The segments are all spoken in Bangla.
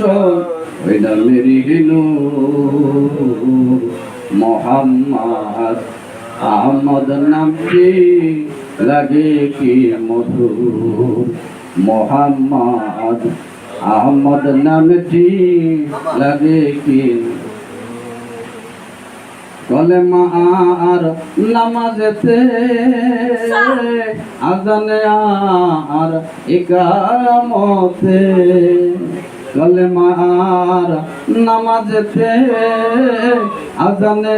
ওই নামেরই নূর মোহাম্মদ আহমদ নামটি লাগে কি মধুর মোহাম্মদ আহমদ নামটি লাগে কি কলেমা আর নামাজেতে আজানে আর ইকামতে কলেমা আর নামাজেতে আজানে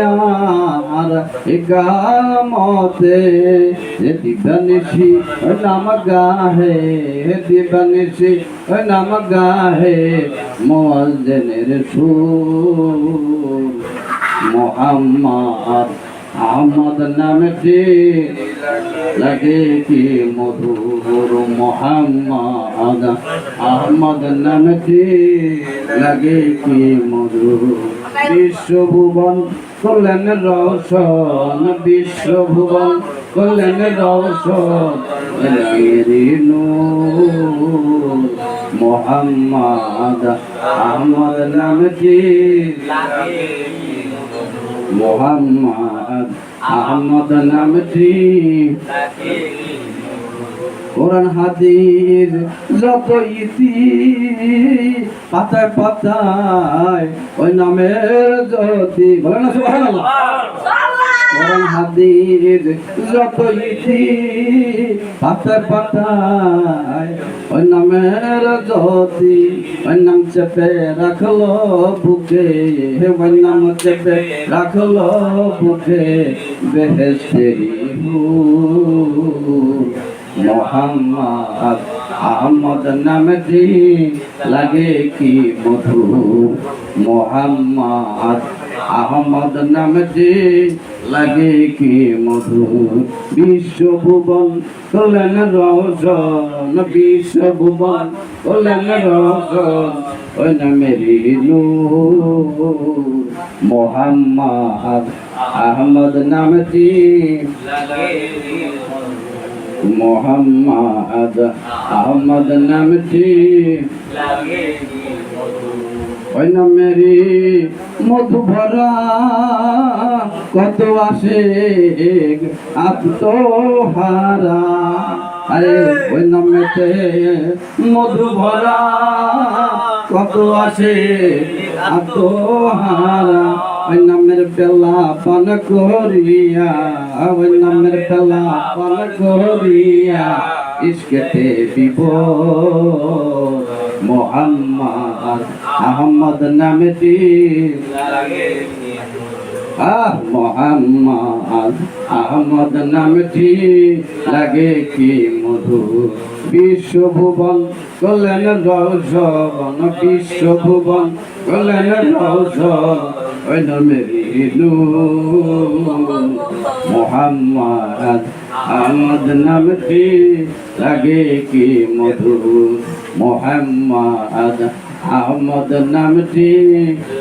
আর ইকামতে দিবানিশি নাম গাহে দিবানিশি নাম গাহে মুয়াজ্জিনের সুর মোহাম্মদ আহমদ নামটি লাগে কি মধুর মোহাম্মদ আহমদ নামটি লাগে কি মধুর বিশ্বভুবন করলেন রওশন বিশ্বভুবন করলেন রওশন নূর মোহাম্মদ আহমদ নামটি মোহাম্মদ আহমদ নামটি কোরআন হাদিস যত ইতি পাতায় পাতায় ওই নামের জ্যোতি বলেন না সুবহানাল্লাহ কোরআন হাদিস যত ইতি পাতায় পাতায় ওই নামের জ্যোতি ওই নাম চেপে রাখলো বুকে ওই নাম চেপে রাখলো বুকে বেহেশতেরি নূর মোহাম্মদ আহমদ নামটি লাগে কি মধুর মোহাম্মদ আহমদ নামটি লাগে কি মধুর বিশ্বভুবন করলেন রওশন বিশ্বভুবন করলেন রওশন ওই নামেরই নূর মোহাম্মদ আহমদ নামটি মোহাম্মদ আহমদ নামটি ওই নামেরই মধু ভরা কত আসে আত্মহারা আরে ওই নামেতে মধু ভরা কত আসে আত্মহারা ওই নামের পেলা পান করিয়া ওই নামের পেলা পান করিয়া ইশকেতে বিভোর মোহাম্মদ আহমদ নামটি মোহাম্মদ আহমদ নামটি লাগে কি মধুর বিশ্বভুবন করলেন রওশন বিশ্বভুবন করলেন রওশন ওই নামেরই নূর মোহাম্মদ আহমদ নামটি লাগে কি মধুর মোহাম্মদ আহমদ নামটি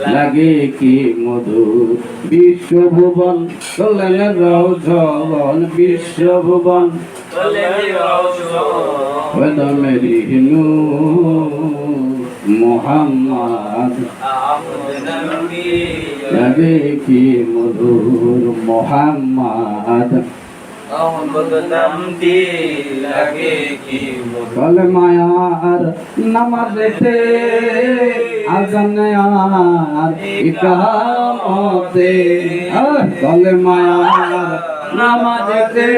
লাগে কি মধুর বিশ্বভুবন করলেন রওশন বিশ্বভুবন ওই নামেরই নূর মোহাম্মদ লাগে কি মধুর মোহাম্মদ কলেমায়ার নামাজেতে আজানে আর ইকামতে কলেমায়ার নামাজেতে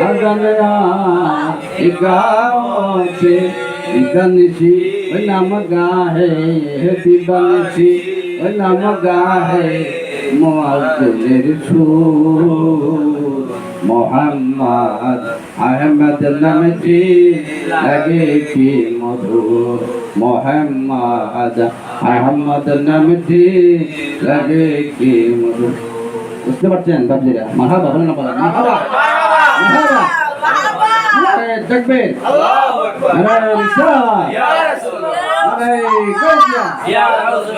আজানে আর ইকামতে দিবানিশি ওই নাম গাহে দিবানিশি ওই নাম গাহে মুয়াজ্জিনের সুর মোহাম্মদ আহমদ নামটি লাগে কি মধুর মোহাম্মদ আহমদ নামটি লাগে কি মধুর বুঝতে পারছেন বাবজিরা মারহাবা বলেন না মারহাবা মারহাবা নারে তাকবীর আল্লাহু আকবার নারে রিসালাত ইয়া রাসূলুল্লাহ নারে গাওসিয়া ইয়া রাসূল